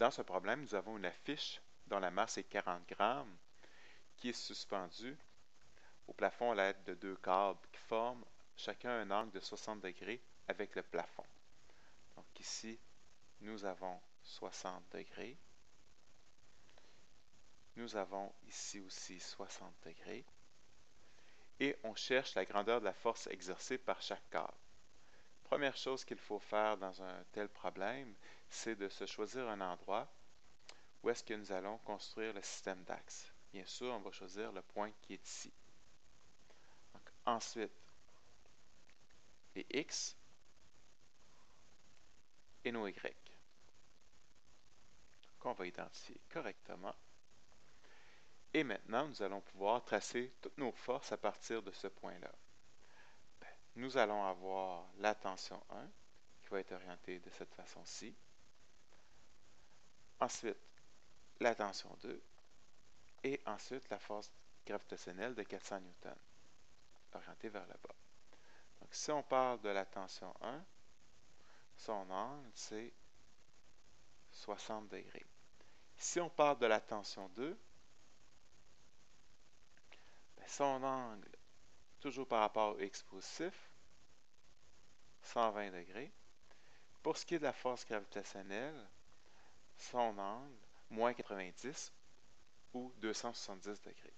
Dans ce problème, nous avons une affiche dont la masse est 40 grammes qui est suspendue au plafond à l'aide de deux câbles qui forment chacun un angle de 60 degrés avec le plafond. Donc ici, nous avons 60 degrés. Nous avons ici aussi 60 degrés. Et on cherche la grandeur de la force exercée par chaque câble. Première chose qu'il faut faire dans un tel problème, c'est de se choisir un endroit où est-ce que nous allons construire le système d'axes. Bien sûr, on va choisir le point qui est ici. Donc, ensuite, les X et nos Y, qu'on va identifier correctement. Et maintenant, nous allons pouvoir tracer toutes nos forces à partir de ce point-là. Nous allons avoir la tension 1, qui va être orientée de cette façon-ci. Ensuite, la tension 2. Et ensuite, la force gravitationnelle de 400 newtons, orientée vers le bas. Donc, si on parle de la tension 1, son angle, c'est 60 degrés. Si on parle de la tension 2, son angle, toujours par rapport au x positif, 120 degrés. Pour ce qui est de la force gravitationnelle, son angle, moins 90 ou 270 degrés.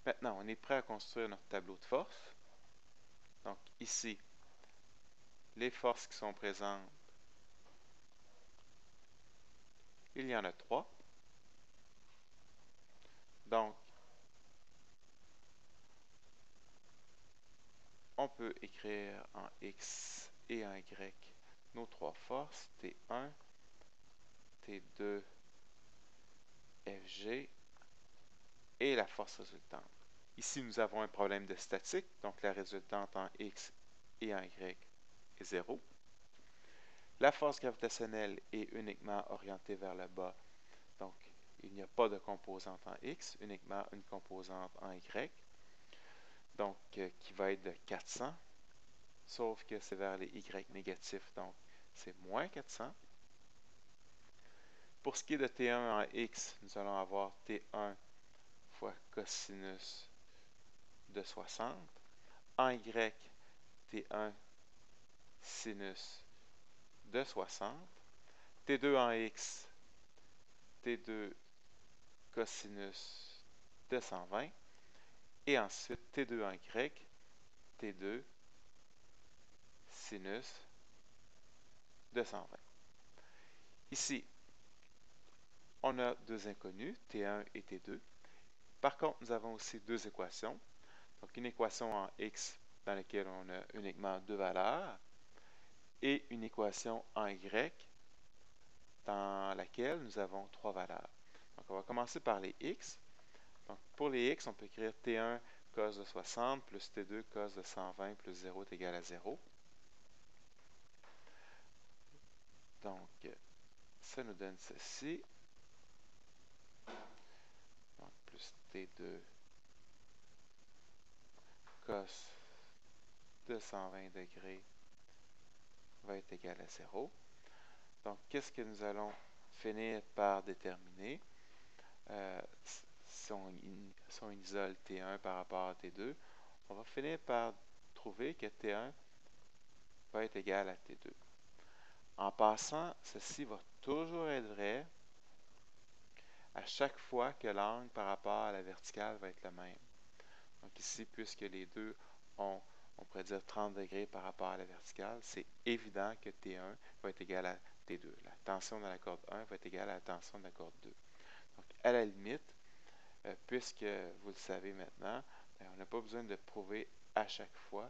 Maintenant, on est prêt à construire notre tableau de force. Donc ici, les forces qui sont présentes, il y en a 3. Donc, on peut écrire en X et en Y nos 3 forces, T1, T2, Fg et la force résultante. Ici, nous avons un problème de statique, donc la résultante en X et en Y est 0. La force gravitationnelle est uniquement orientée vers le bas, donc il n'y a pas de composante en X, uniquement une composante en Y, donc qui va être de 400, sauf que c'est vers les Y négatifs, donc c'est moins 400. Pour ce qui est de T1 en X, nous allons avoir T1 fois cosinus de 60. En Y, T1 sinus de 60. T2 en X, T2 cosinus de 120. Et ensuite, T2 en Y, T2 sinus de 120. Ici, on a deux inconnus, T1 et T2. Par contre, nous avons aussi deux équations. Donc, une équation en X dans laquelle on a uniquement deux valeurs et une équation en Y dans laquelle nous avons trois valeurs. Donc, on va commencer par les X. Donc, pour les X, on peut écrire T1 cos de 60 plus T2 cos de 120 plus 0 est égal à 0. Donc, ça nous donne ceci. Donc, plus T2 cos de 120 degrés va être égal à 0. Donc, qu'est-ce que nous allons finir par déterminer? Si on isole T1 par rapport à T2, on va finir par trouver que T1 va être égal à T2. En passant, ceci va toujours être vrai à chaque fois que l'angle par rapport à la verticale va être le même. Donc ici, puisque les deux ont, on pourrait dire 30 degrés par rapport à la verticale, c'est évident que T1 va être égal à T2. La tension de la corde 1 va être égale à la tension de la corde 2. Donc, à la limite, puisque vous le savez maintenant, on n'a pas besoin de prouver à chaque fois.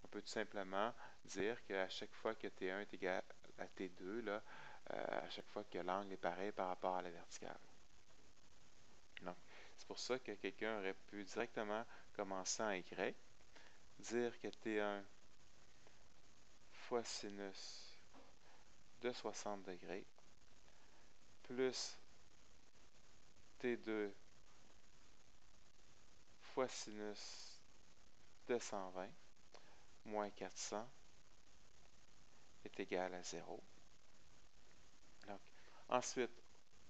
On peut tout simplement dire qu'à chaque fois que T1 est égal à T2, là, à chaque fois que l'angle est pareil par rapport à la verticale. Donc, c'est pour ça que quelqu'un aurait pu directement commencer en Y, dire que T1 fois sinus de 60 degrés plus T2 fois sinus de 120 moins 400 est égal à 0. Donc, Ensuite,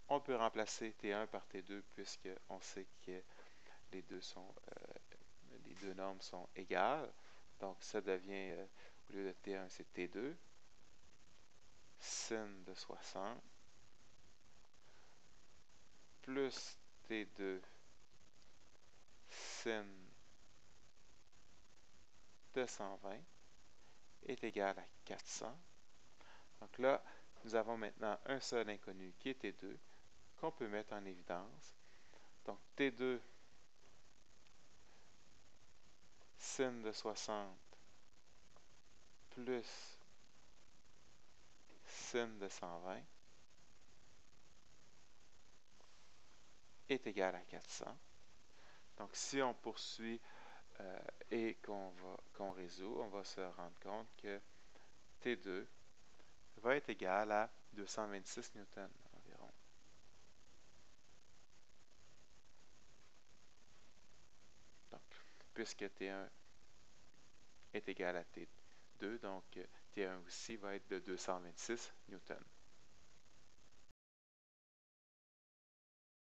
on peut remplacer T1 par T2 puisqu'on sait que les deux normes sont égales. Donc, ça devient, au lieu de T1, c'est T2, sin de 60, plus T2, sin de 120, est égal à 400. Donc là, nous avons maintenant un seul inconnu qui est T2, qu'on peut mettre en évidence. Donc, T2 sin de 60 plus sin de 120 est égal à 400. Donc, si on poursuit et qu'on résout, on va se rendre compte que T2 va être égal à 226 newtons environ. Donc, puisque T1 est égal à T2, donc T1 aussi va être de 226 newtons.